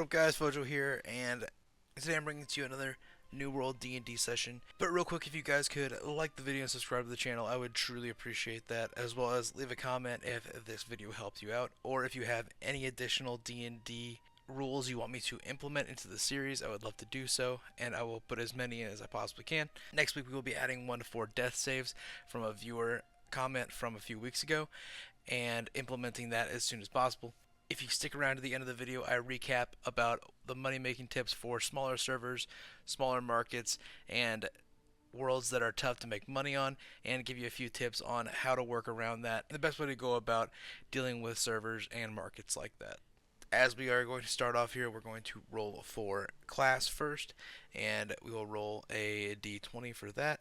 What up guys, Fojo here, and today I'm bringing to you another New World D&D session. But real quick, if you guys could like the video and subscribe to the channel, I would truly appreciate that, as well as leave a comment if this video helped you out, or if you have any additional D&D rules you want me to implement into the series, I would love to do so, and I will put as many in as I possibly can. Next week we will be adding 1 to 4 death saves from a viewer comment from a few weeks ago, and implementing that as soon as possible. If you stick around to the end of the video, I recap about the money making tips for smaller servers, smaller markets, and worlds that are tough to make money on, and give you a few tips on how to work around that and the best way to go about dealing with servers and markets like that. As we are going to start off here, we're going to roll for class first, and we will roll a d20 for that.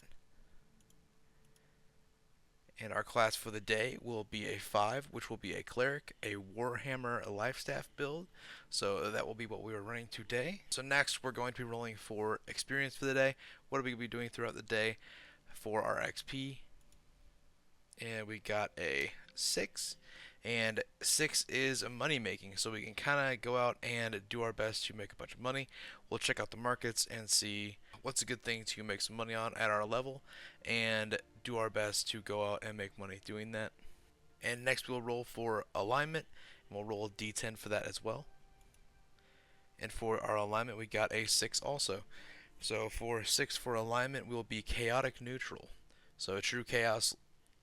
And our class for the day will be a 5, which will be a cleric, a warhammer, a lifestaff build. So that will be what we are running today. So next we're going to be rolling for experience for the day. What are we going to be doing throughout the day for our XP? And we got a 6. And 6 is money making, so we can kind of go out and do our best to make a bunch of money. We'll check out the markets and see what's a good thing to make some money on at our level, and do our best to go out and make money doing that. And next we'll roll for alignment, and we'll roll a d10 for that as well. And for our alignment we got a 6 also. So for 6 for alignment we'll be chaotic neutral. So a true chaos,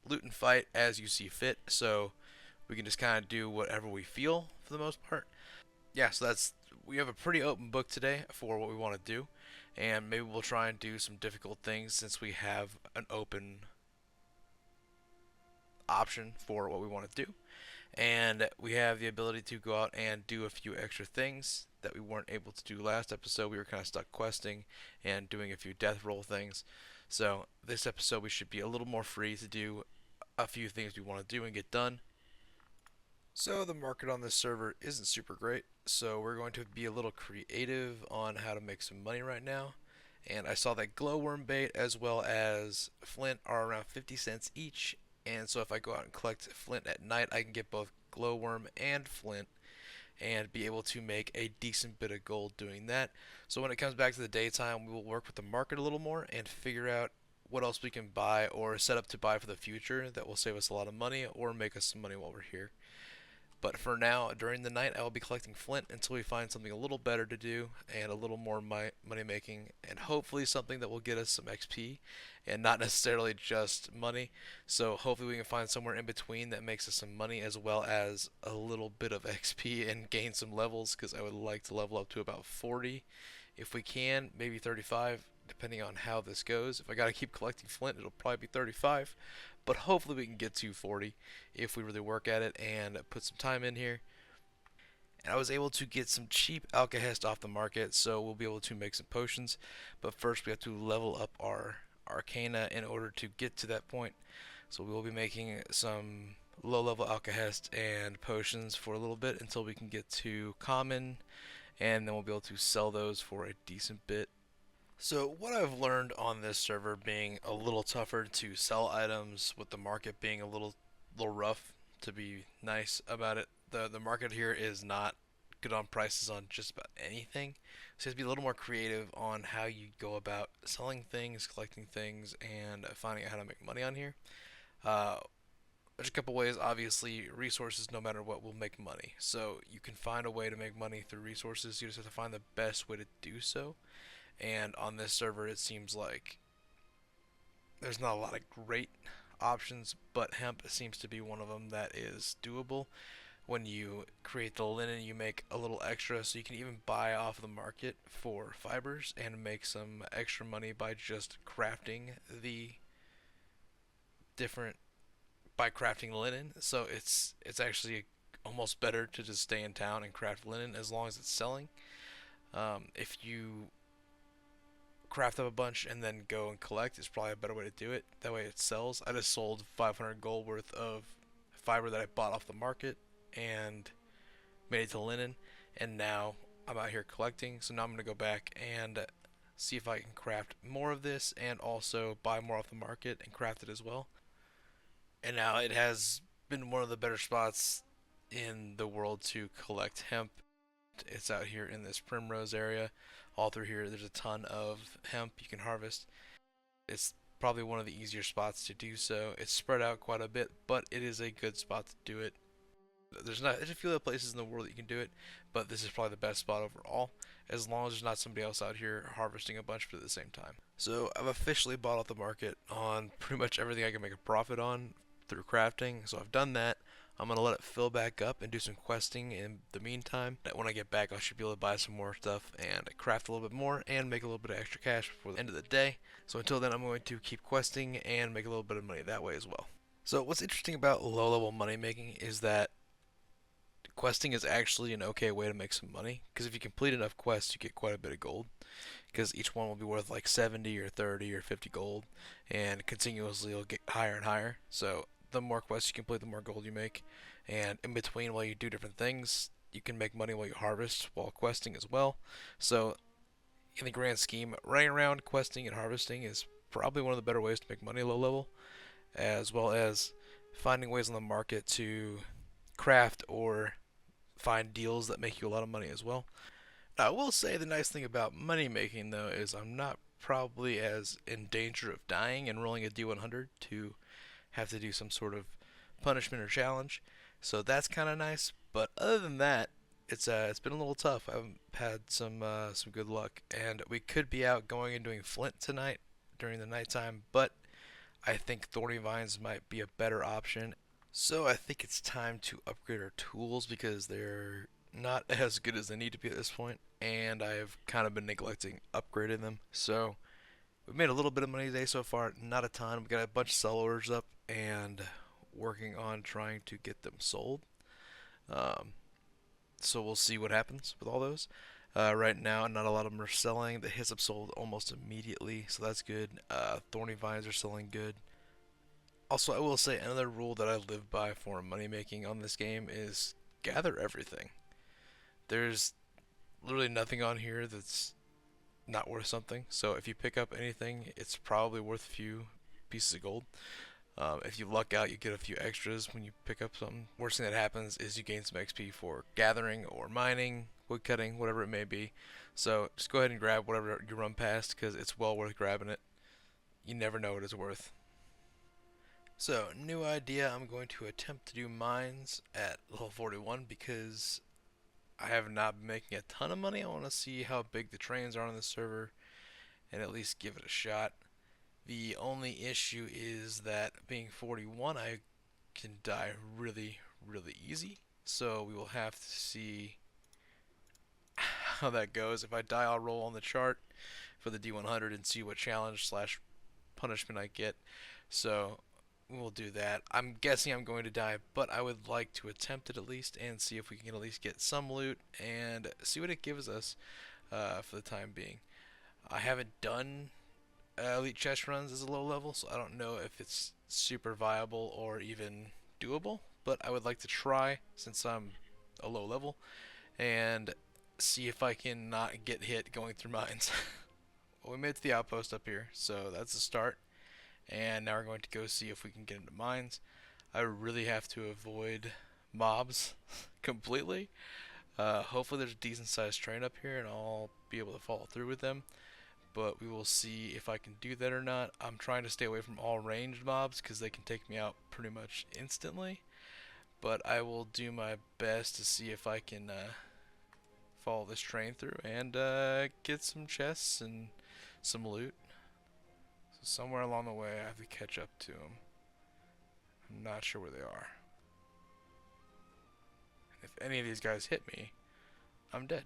loot and fight as you see fit. So we can just kind of do whatever we feel for the most part. Yeah, so we have a pretty open book today for what we want to do, and maybe we'll try and do some difficult things since we have an open option for what we want to do, and we have the ability to go out and do a few extra things that we weren't able to do last episode. We were kind of stuck questing and doing a few death roll things, so this episode we should be a little more free to do a few things we want to do and get done. So the market on this server isn't super great, so we're going to be a little creative on how to make some money right now. And I saw that glowworm bait as well as flint are around 50 cents each, and so if I go out and collect flint at night, I can get both glowworm and flint and be able to make a decent bit of gold doing that. So when it comes back to the daytime, we will work with the market a little more and figure out what else we can buy or set up to buy for the future that will save us a lot of money or make us some money while we're here. But for now, during the night, I will be collecting flint until we find something a little better to do and a little more money making, and hopefully something that will get us some XP and not necessarily just money. So hopefully we can find somewhere in between that makes us some money as well as a little bit of XP and gain some levels, because I would like to level up to about 40 if we can, maybe 35 depending on how this goes. If I gotta keep collecting flint, it'll probably be 35, but hopefully we can get to 40 if we really work at it and put some time in here. And I was able to get some cheap alkahest off the market, so we'll be able to make some potions, but first we have to level up our arcana in order to get to that point. So we will be making some low level alkahest and potions for a little bit until we can get to common, and then we'll be able to sell those for a decent bit. So what I've learned on this server being a little tougher to sell items, with the market being a little rough, to be nice about it. The market here is not good on prices on just about anything. So you have to be a little more creative on how you go about selling things, collecting things, and finding out how to make money on here. There's a couple ways. Obviously, resources, no matter what, will make money. So you can find a way to make money through resources. You just have to find the best way to do so. And on this server it seems like there's not a lot of great options, but hemp seems to be one of them that is doable. When you create the linen, you make a little extra, so you can even buy off the market for fibers and make some extra money by just crafting the different by crafting linen. So it's actually almost better to just stay in town and craft linen as long as it's selling. If you craft up a bunch and then go and collect is probably a better way to do it. That way it sells. I just sold 500 gold worth of fiber that I bought off the market and made it to linen, and now I'm out here collecting. So now I'm going to go back and see if I can craft more of this and also buy more off the market and craft it as well. And now it has been one of the better spots in the world to collect hemp craft. It's out here in this primrose area. All through here, there's a ton of hemp you can harvest. It's probably one of the easier spots to do so. It's spread out quite a bit, but it is a good spot to do it. There's a few other places in the world that you can do it, but this is probably the best spot overall, as long as there's not somebody else out here harvesting a bunch of it at the same time. So I've officially bought out the market on pretty much everything I can make a profit on through crafting. So I've done that. I'm gonna let it fill back up and do some questing in the meantime. When I get back, I should be able to buy some more stuff and craft a little bit more and make a little bit of extra cash before the end of the day. So until then, I'm going to keep questing and make a little bit of money that way as well. So what's interesting about low-level money making is that questing is actually an okay way to make some money, because if you complete enough quests, you get quite a bit of gold, because each one will be worth like 70 or 30 or 50 gold, and continuously it'll get higher and higher. So the more quests you complete, the more gold you make, and in between, while you do different things, you can make money while you harvest while questing as well. So in the grand scheme, running around questing and harvesting is probably one of the better ways to make money low level, as well as finding ways on the market to craft or find deals that make you a lot of money as well. Now, I will say the nice thing about money making though is I'm not probably as in danger of dying and rolling a D100 to have to do some sort of punishment or challenge. So that's kind of nice. But other than that, it's been a little tough. I've had some good luck, and we could be out going and doing flint tonight during the nighttime, but I think thorny vines might be a better option. So I think it's time to upgrade our tools because they're not as good as they need to be at this point, and I've kind of been neglecting upgrading them. So we've made a little bit of money today so far, not a ton. We got a bunch of sell orders up and working on trying to get them sold. Um, so we'll see what happens with all those. Right now, not a lot of them are selling. The hyssop sold almost immediately, so that's good. Thorny vines are selling good. Also, I will say another rule that I live by for money making on this game is gather everything. There's literally nothing on here that's not worth something. So if you pick up anything, it's probably worth a few pieces of gold. If you luck out, you get a few extras when you pick up something. Worst thing that happens is you gain some XP for gathering or mining, wood cutting, whatever it may be. So just go ahead and grab whatever you run past because it's well worth grabbing it. You never know what it's worth. So, new idea, I'm going to attempt to do mines at level 41 because I have not been making a ton of money. I want to see how big the trains are on the server and at least give it a shot. The only issue is that being 41, I can die really, really easy. So we will have to see how that goes. If I die, I'll roll on the chart for the D100 and see what challenge slash punishment I get. So we'll do that. I'm guessing I'm going to die, but I would like to attempt it at least and see if we can at least get some loot and see what it gives us for the time being. I haven't done elite chest runs as a low level, so I don't know if it's super viable or even doable, but I would like to try since I'm a low level and see if I can not get hit going through mines. Well, we made it to the outpost up here, so that's a start. And now we're going to go see if we can get into mines. I really have to avoid mobs completely. Hopefully there's a decent sized train up here and I'll be able to follow through with them. But we will see if I can do that or not. I'm trying to stay away from all ranged mobs because they can take me out pretty much instantly. But I will do my best to see if I can follow this train through and get some chests and some loot. So somewhere along the way I have to catch up to them. I'm not sure where they are. If any of these guys hit me, I'm dead.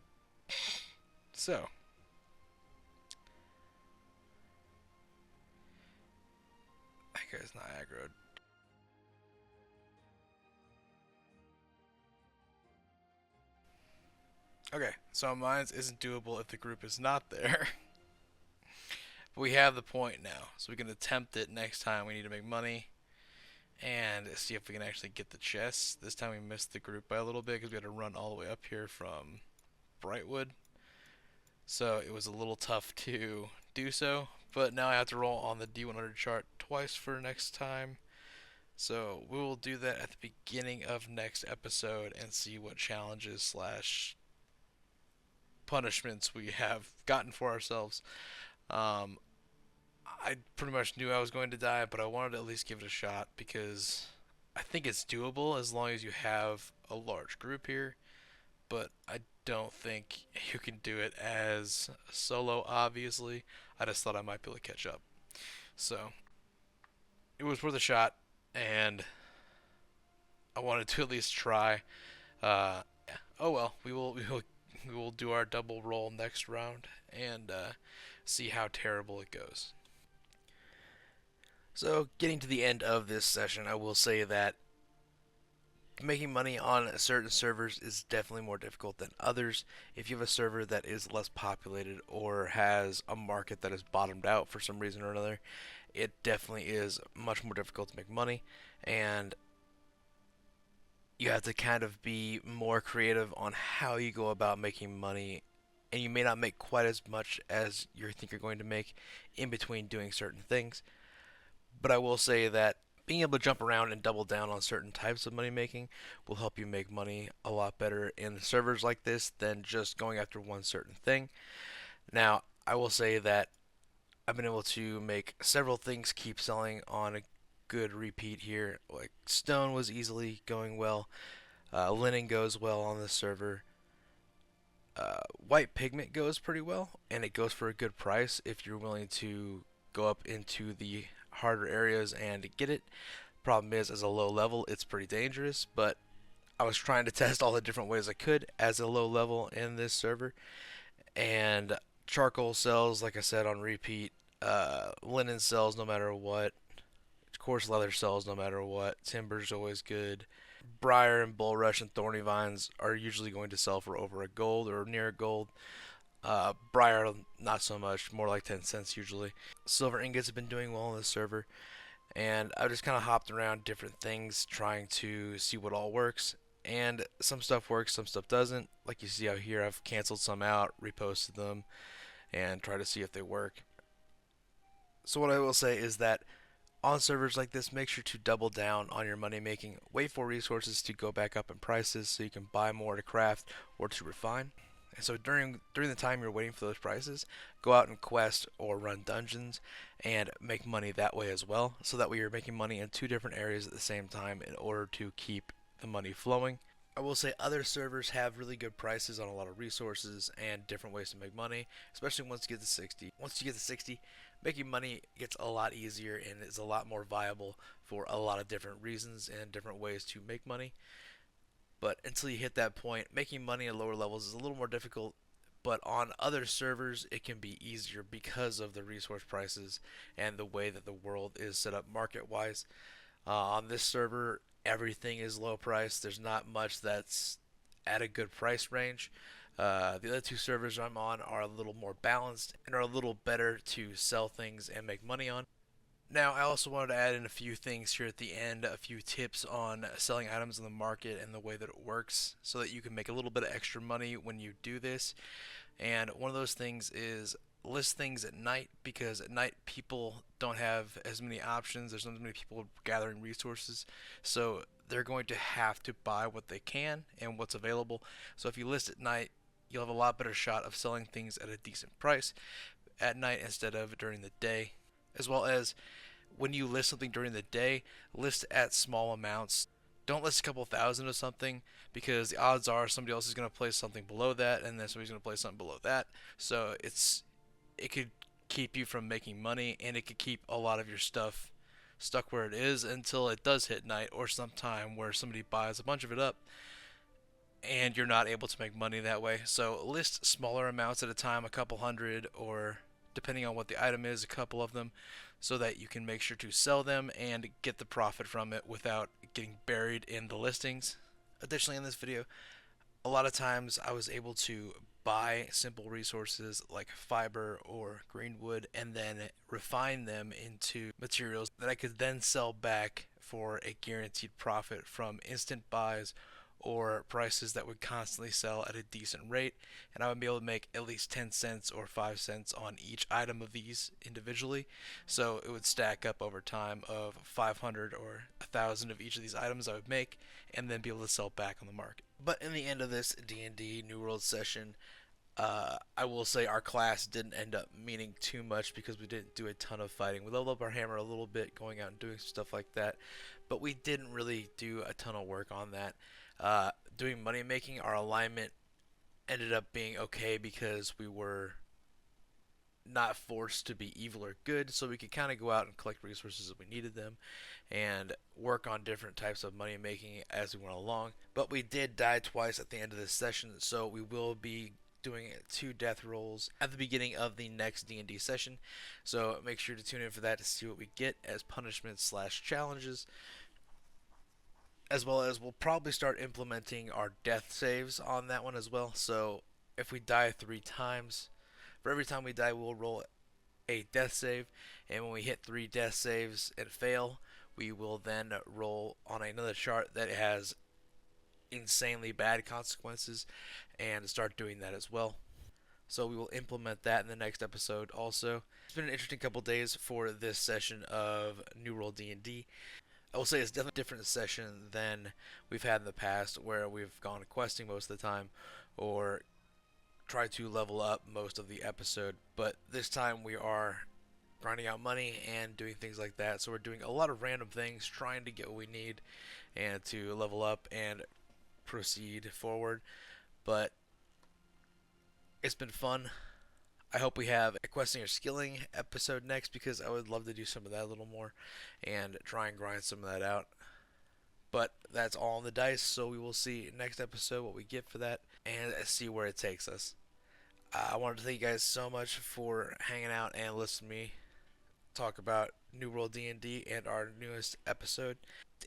So that guy's not aggroed. Okay, so mines isn't doable if the group is not there. But we have the point now, so we can attempt it next time we need to make money and see if we can actually get the chests. This time we missed the group by a little bit because we had to run all the way up here from Brightwood. So it was a little tough to do so, but now I have to roll on the D100 chart twice for next time. So we will do that at the beginning of next episode and see what challenges slash punishments we have gotten for ourselves. Um, I pretty much knew I was going to die, but I wanted to at least give it a shot because I think it's doable as long as you have a large group here. But I don't think you can do it as solo, obviously. I just thought I might be able to catch up. So it was worth a shot, and I wanted to at least try. Yeah. Oh well, we will do our double roll next round and see how terrible it goes. So, getting to the end of this session, I will say that making money on certain servers is definitely more difficult than others. If you have a server that is less populated or has a market that is bottomed out for some reason or another, it definitely is much more difficult to make money, and you have to kind of be more creative on how you go about making money, and you may not make quite as much as you think you're going to make in between doing certain things. But I will say that being able to jump around and double down on certain types of money making will help you make money a lot better in servers like this than just going after one certain thing. Now, I will say that I've been able to make several things keep selling on a good repeat here. Like stone was easily going well, linen goes well on this server. White pigment goes pretty well, and it goes for a good price if you're willing to go up into the harder areas and get it. Problem is, as a low level, it's pretty dangerous, but I was trying to test all the different ways I could as a low level in this server, and charcoal sells, like I said, on repeat. Linen sells no matter what. Coarse leather sells no matter what. Timber's always good. Briar and bulrush and thorny vines are usually going to sell for over a gold or near a gold. Briar, not so much, more like 10 cents usually. Silver ingots have been doing well on this server, and I just kind of hopped around different things trying to see what all works. And some stuff works, some stuff doesn't. Like you see out here, I've canceled some out, reposted them, and try to see if they work. So, what I will say is that on servers like this, make sure to double down on your money making. Wait for resources to go back up in prices so you can buy more to craft or to refine. And so during the time you're waiting for those prices, go out and quest or run dungeons and make money that way as well. So that way you're making money in two different areas at the same time in order to keep the money flowing. I will say other servers have really good prices on a lot of resources and different ways to make money, especially once you get to 60. Once you get to 60, making money gets a lot easier and is a lot more viable for a lot of different reasons and different ways to make money. But until you hit that point, making money at lower levels is a little more difficult. But on other servers, it can be easier because of the resource prices and the way that the world is set up market wise. On this server, everything is low price. There's not much that's at a good price range. The other two servers I'm on are a little more balanced and are a little better to sell things and make money on. Now, I also wanted to add in a few things here at the end, a few tips on selling items in the market and the way that it works so that you can make a little bit of extra money when you do this. And one of those things is list things at night because at night people don't have as many options. There's not as many people gathering resources. So they're going to have to buy what they can and what's available. So if you list at night, you'll have a lot better shot of selling things at a decent price at night instead of during the day. As well as when you list something during the day, list at small amounts. Don't list a couple thousand of something because the odds are somebody else is going to place something below that, and then somebody's going to place something below that. So it could keep you from making money, and it could keep a lot of your stuff stuck where it is until it does hit night or sometime where somebody buys a bunch of it up and you're not able to make money that way. So list smaller amounts at a time, a couple hundred, or depending on what the item is, a couple of them, so that you can make sure to sell them and get the profit from it without getting buried in the listings. Additionally, in this video, a lot of times I was able to buy simple resources like fiber or greenwood and then refine them into materials that I could then sell back for a guaranteed profit from instant buys or prices that would constantly sell at a decent rate, and I would be able to make at least 10 cents or 5 cents on each item of these individually. So it would stack up over time of 500 or 1,000 of each of these items I would make and then be able to sell back on the market. But in the end of this D&D New World session, I will say our class didn't end up meaning too much because we didn't do a ton of fighting. We leveled up our hammer a little bit, going out and doing stuff like that, but we didn't really do a ton of work on that. Doing money making, our alignment ended up being okay because we were not forced to be evil or good, so we could kind of go out and collect resources if we needed them and work on different types of money making as we went along. But we did die twice at the end of this session, so we will be doing 2 death rolls at the beginning of the next D&D session. So make sure to tune in for that to see what we get as punishments slash challenges, as well as we'll probably start implementing our death saves on that one as well. So if we die 3 times, for every time we die, we'll roll a death save, and when we hit 3 death saves and fail, we will then roll on another chart that has insanely bad consequences and start doing that as well. So we will implement that in the next episode also. It's been an interesting couple days for this session of New World D&D. I will say it's definitely a different session than we've had in the past where we've gone questing most of the time or try to level up most of the episode, but this time we are grinding out money and doing things like that. So we're doing a lot of random things, trying to get what we need and to level up and proceed forward. But it's been fun. I hope we have a questing or skilling episode next because I would love to do some of that a little more and try and grind some of that out. But that's all on the dice, so we will see next episode what we get for that and see where it takes us. I wanted to thank you guys so much for hanging out and listening to me talk about New World D&D and our newest episode.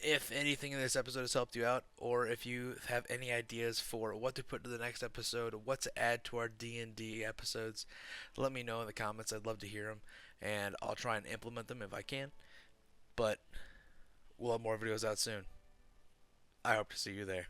If anything in this episode has helped you out, or if you have any ideas for what to put to the next episode, what to add to our D&D episodes, let me know in the comments. I'd love to hear them, and I'll try and implement them if I can. But we'll have more videos out soon. I hope to see you there.